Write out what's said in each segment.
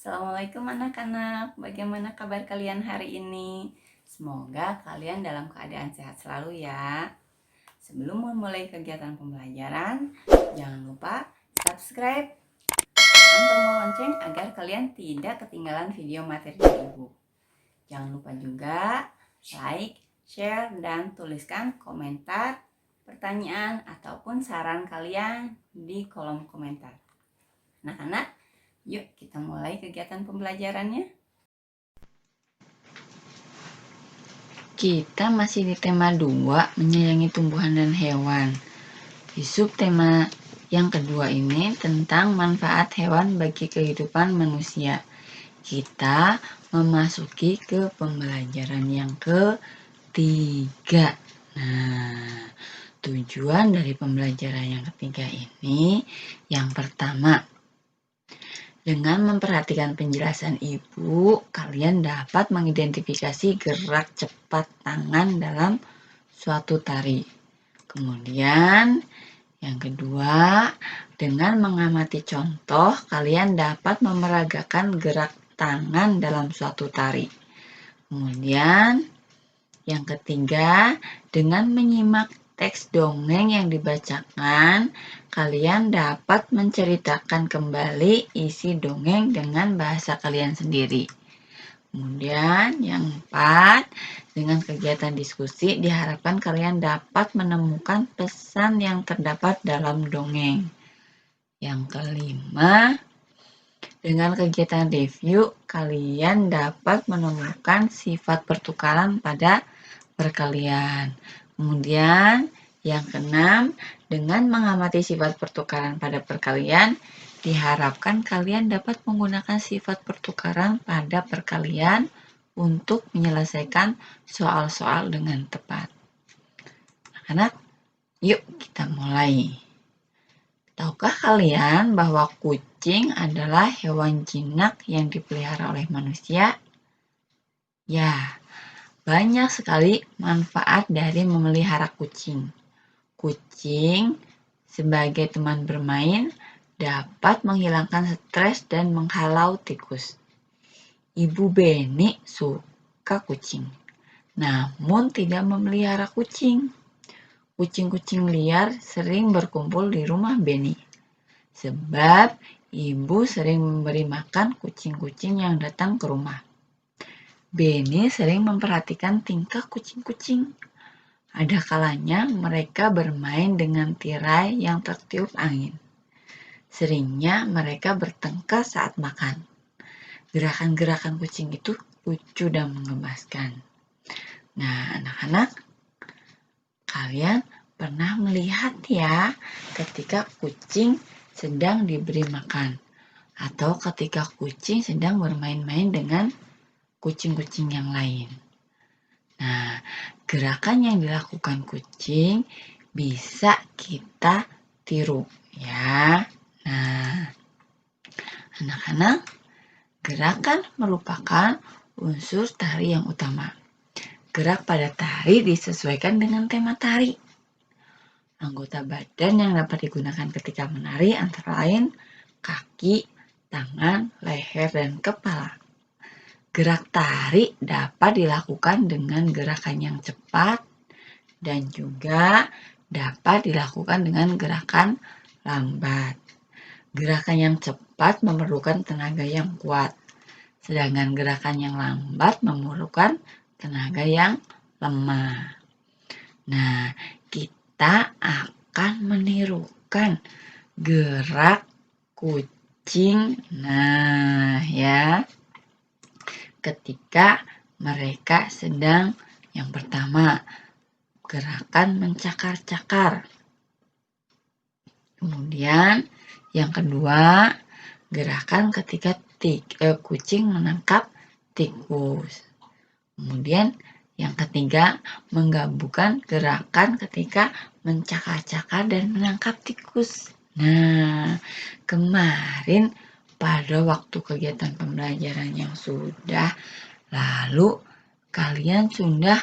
Assalamualaikum anak-anak, bagaimana kabar kalian hari ini? Semoga kalian dalam keadaan sehat selalu ya. Sebelum memulai kegiatan pembelajaran, jangan lupa subscribe, tekan tombol lonceng agar kalian tidak ketinggalan video materi dari Ibu. Jangan lupa juga like, share, dan tuliskan komentar, pertanyaan, ataupun saran kalian di kolom komentar. Anak-anak, yuk kita mulai kegiatan pembelajarannya. Kita masih di tema 2, menyayangi tumbuhan dan hewan. Di subtema yang kedua ini tentang manfaat hewan bagi kehidupan manusia. Kita memasuki ke pembelajaran yang ketiga. Nah, tujuan dari pembelajaran yang ketiga ini yang pertama, dengan memperhatikan penjelasan Ibu, kalian dapat mengidentifikasi gerak cepat tangan dalam suatu tari. Kemudian, yang kedua, dengan mengamati contoh, kalian dapat memeragakan gerak tangan dalam suatu tari. Kemudian, yang ketiga, dengan menyimak teks dongeng yang dibacakan, kalian dapat menceritakan kembali isi dongeng dengan bahasa kalian sendiri. Kemudian yang 4, dengan kegiatan diskusi diharapkan kalian dapat menemukan pesan yang terdapat dalam dongeng. Yang kelima, dengan kegiatan review kalian dapat menemukan sifat pertukaran pada perkalian. Kemudian yang keenam, dengan mengamati sifat pertukaran pada perkalian, diharapkan kalian dapat menggunakan sifat pertukaran pada perkalian untuk menyelesaikan soal-soal dengan tepat. Anak-anak, yuk kita mulai. Tahukah kalian bahwa kucing adalah hewan jinak yang dipelihara oleh manusia? Ya, banyak sekali manfaat dari memelihara kucing. Kucing sebagai teman bermain dapat menghilangkan stres dan menghalau tikus. Ibu Beni suka kucing, namun tidak memelihara kucing. Kucing-kucing liar sering berkumpul di rumah Beni, sebab ibu sering memberi makan kucing-kucing yang datang ke rumah. Beni sering memperhatikan tingkah kucing-kucing. Ada kalanya mereka bermain dengan tirai yang tertiup angin. Seringnya mereka bertengkar saat makan. Gerakan-gerakan kucing itu lucu dan menggemaskan. Nah, anak-anak, kalian pernah melihat ya ketika kucing sedang diberi makan atau ketika kucing sedang bermain-main dengan kucing-kucing yang lain. Nah, gerakan yang dilakukan kucing bisa kita tiru ya. Nah, anak-anak, gerakan merupakan unsur tari yang utama. Gerak pada tari disesuaikan dengan tema tari. Anggota badan yang dapat digunakan ketika menari antara lain kaki, tangan, leher, dan kepala. Gerak tari dapat dilakukan dengan gerakan yang cepat dan juga dapat dilakukan dengan gerakan lambat. Gerakan yang cepat memerlukan tenaga yang kuat, sedangkan gerakan yang lambat memerlukan tenaga yang lemah. Nah, kita akan menirukan gerak kucing. Nah, ya. Ketika mereka sedang yang pertama, gerakan mencakar-cakar. Kemudian yang kedua, gerakan ketika kucing menangkap tikus. Kemudian yang ketiga, menggabungkan gerakan ketika mencakar-cakar dan menangkap tikus. Nah, kemarin pada waktu kegiatan pembelajaran yang sudah lalu, kalian sudah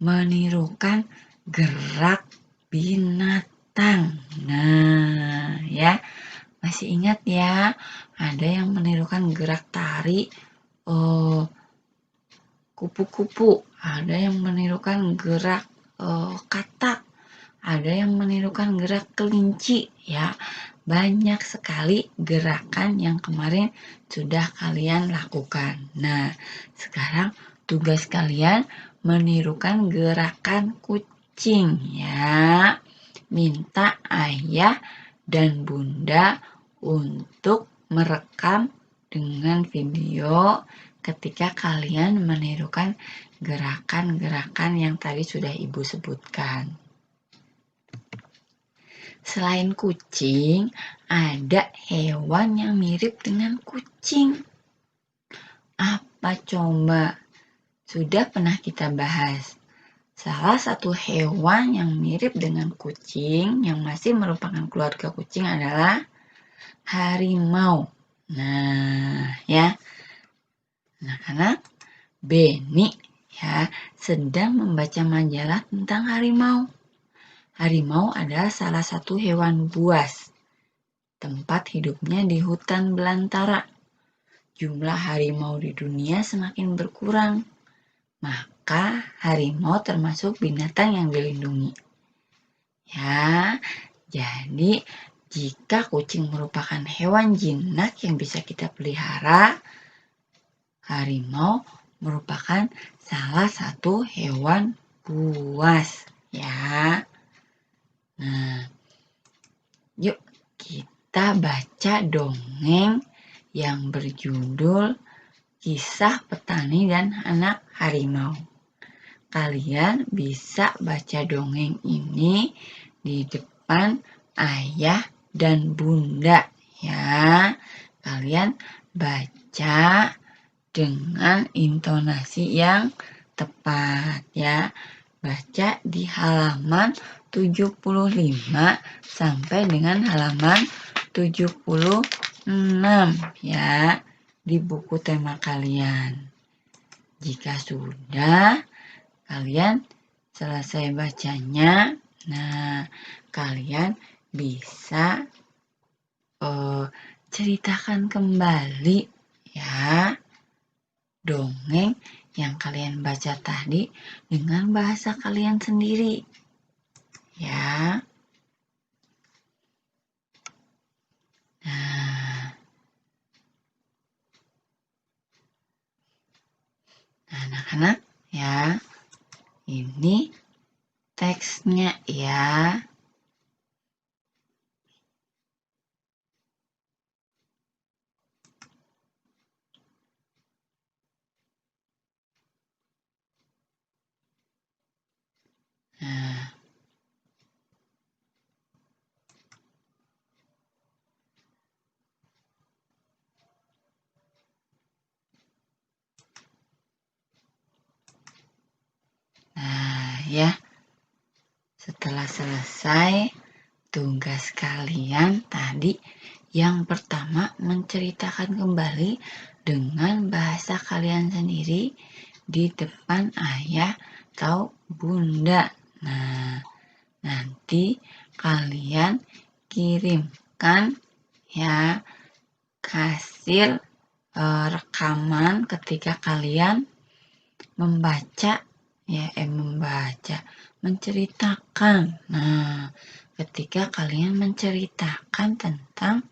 menirukan gerak binatang. Nah, ya, masih ingat ya ada yang menirukan gerak tari kupu-kupu, ada yang menirukan gerak katak, ada yang menirukan gerak kelinci, ya. Banyak sekali gerakan yang kemarin sudah kalian lakukan. Nah, sekarang tugas kalian menirukan gerakan kucing, ya. Minta ayah dan bunda untuk merekam dengan video ketika kalian menirukan gerakan-gerakan yang tadi sudah ibu sebutkan. Selain kucing, ada hewan yang mirip dengan kucing. Apa coba? Sudah pernah kita bahas. Salah satu hewan yang mirip dengan kucing yang masih merupakan keluarga kucing adalah harimau. Nah, ya. Anak-anak, Beni ya sedang membaca majalah tentang harimau. Harimau adalah salah satu hewan buas. Tempat hidupnya di hutan belantara. Jumlah harimau di dunia semakin berkurang. Maka harimau termasuk binatang yang dilindungi. Ya, jadi jika kucing merupakan hewan jinak yang bisa kita pelihara, harimau merupakan salah satu hewan buas. Ya. Nah, yuk kita baca dongeng yang berjudul Kisah Petani dan Anak Harimau. Kalian bisa baca dongeng ini di depan ayah dan bunda, ya. Kalian baca dengan intonasi yang tepat, ya. Baca di halaman 75 sampai dengan halaman 76, ya, di buku tema kalian. Jika sudah kalian selesai bacanya, nah kalian bisa ceritakan kembali, ya, dongeng yang kalian baca tadi dengan bahasa kalian sendiri, ya. Nah, anak-anak, ya, ini teksnya, ya. Nah, ya, setelah selesai tugas kalian tadi, yang pertama menceritakan kembali dengan bahasa kalian sendiri di depan ayah atau bunda. Nah, nanti kalian kirimkan, ya, hasil rekaman ketika kalian menceritakan. Nah, ketika kalian menceritakan tentang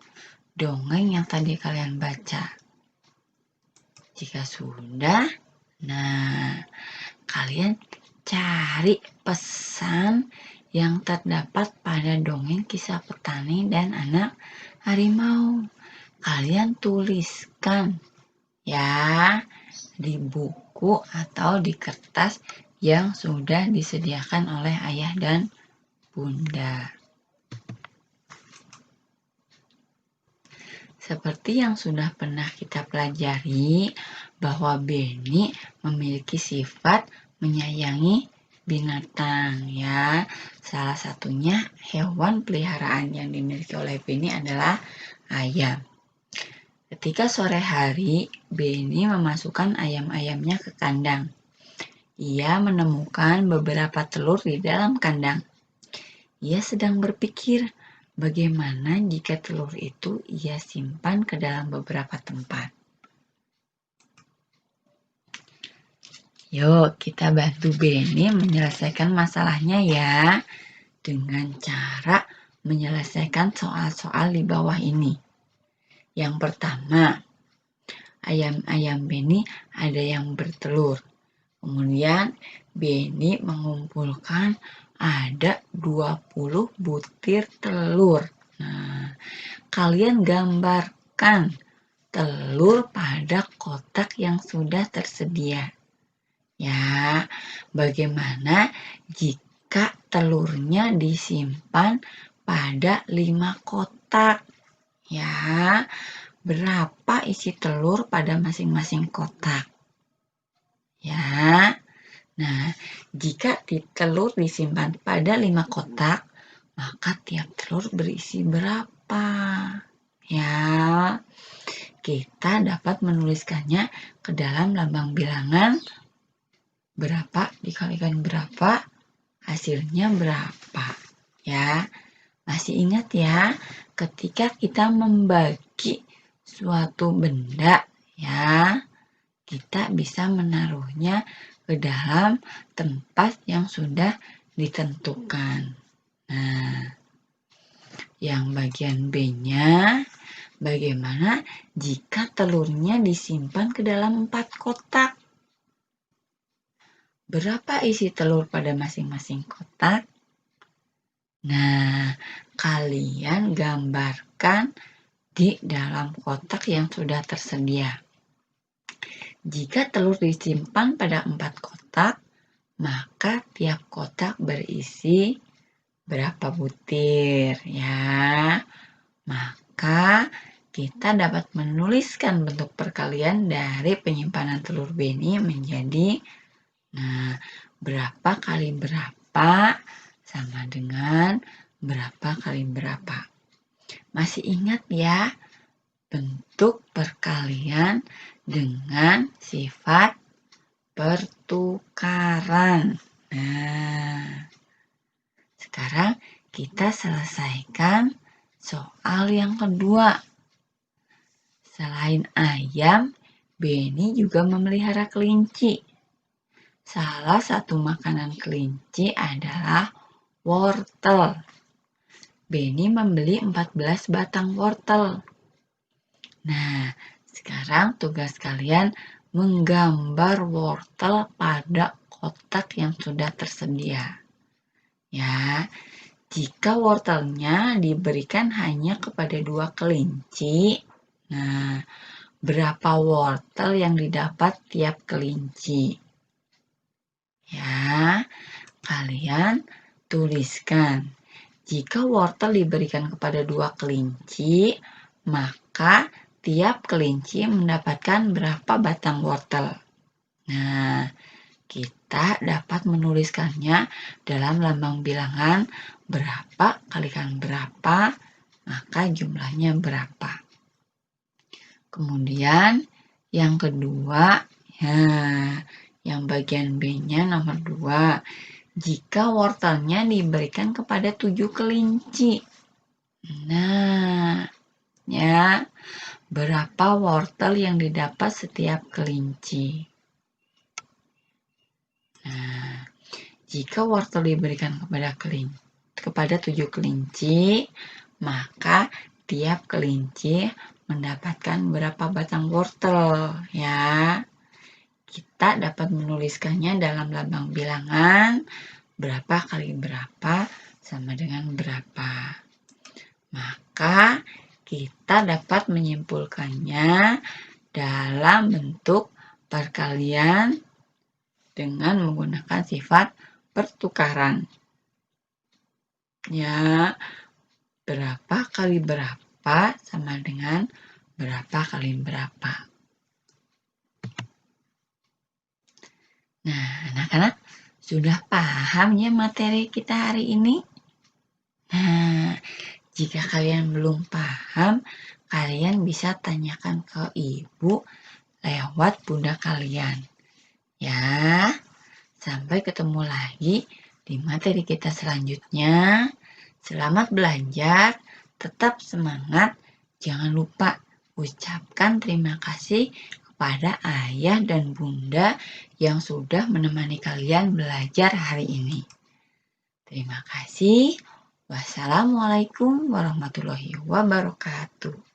dongeng yang tadi kalian baca. Jika sudah, nah, kalian cari pesan yang terdapat pada dongeng Kisah Petani dan Anak Harimau. Kalian tuliskan, ya, di buku atau di kertas yang sudah disediakan oleh ayah dan bunda. Seperti yang sudah pernah kita pelajari, bahwa Beni memiliki sifat menyayangi binatang, ya. Salah satunya hewan peliharaan yang dimiliki oleh Beni adalah ayam. Ketika sore hari, Beni memasukkan ayam-ayamnya ke kandang. Ia menemukan beberapa telur di dalam kandang. Ia sedang berpikir, bagaimana jika telur itu ia simpan ke dalam beberapa tempat? Yuk, kita bantu Beni menyelesaikan masalahnya ya, dengan cara menyelesaikan soal-soal di bawah ini. Yang pertama, ayam-ayam Beni ada yang bertelur. Kemudian Beni mengumpulkan ada 20 butir telur. Nah, kalian gambarkan telur pada kotak yang sudah tersedia. Ya, bagaimana jika telurnya disimpan pada 5 kotak? Ya, berapa isi telur pada masing-masing kotak? Ya, nah, jika telur disimpan pada 5 kotak, maka tiap telur berisi berapa? Ya, kita dapat menuliskannya ke dalam lambang bilangan. Berapa dikalikan berapa, hasilnya berapa. Ya, masih ingat ya, ketika kita membagi suatu benda, ya, kita bisa menaruhnya ke dalam tempat yang sudah ditentukan. Nah, yang bagian B-nya, bagaimana jika telurnya disimpan ke dalam 4 kotak? Berapa isi telur pada masing-masing kotak? Nah, kalian gambarkan di dalam kotak yang sudah tersedia. Jika telur disimpan pada 4 kotak, maka tiap kotak berisi berapa butir ya. Maka kita dapat menuliskan bentuk perkalian dari penyimpanan telur Beni menjadi berapa kali berapa sama dengan berapa kali berapa. Masih ingat ya bentuk perkalian dengan sifat pertukaran. Nah, sekarang kita selesaikan soal yang kedua. Selain ayam, Beni juga memelihara kelinci. Salah satu makanan kelinci adalah wortel. Beni membeli 14 batang wortel. Nah, sekarang tugas kalian menggambar wortel pada kotak yang sudah tersedia. Ya, jika wortelnya diberikan hanya kepada 2 kelinci, nah, berapa wortel yang didapat tiap kelinci? Ya, kalian tuliskan. Jika wortel diberikan kepada 2 kelinci, maka tiap kelinci mendapatkan berapa batang wortel? Nah, kita dapat menuliskannya dalam lambang bilangan berapa kalikan berapa, maka jumlahnya berapa. Kemudian yang kedua, yang bagian B-nya nomor 2. Jika wortelnya diberikan kepada 7 kelinci. Nah, ya, berapa wortel yang didapat setiap kelinci? Nah, jika wortel diberikan kepada 7 kelinci, maka tiap kelinci mendapatkan berapa batang wortel, ya. Kita dapat menuliskannya dalam lambang bilangan berapa kali berapa sama dengan berapa. Maka kita dapat menyimpulkannya dalam bentuk perkalian dengan menggunakan sifat pertukaran. Ya, berapa kali berapa sama dengan berapa kali berapa. Nah, anak-anak sudah paham ya materi kita hari ini? Nah, jika kalian belum paham, kalian bisa tanyakan ke ibu lewat bunda kalian. Ya, sampai ketemu lagi di materi kita selanjutnya. Selamat belajar, tetap semangat. Jangan lupa ucapkan terima kasih kepada ayah dan bunda yang sudah menemani kalian belajar hari ini. Terima kasih. Wassalamualaikum warahmatullahi wabarakatuh.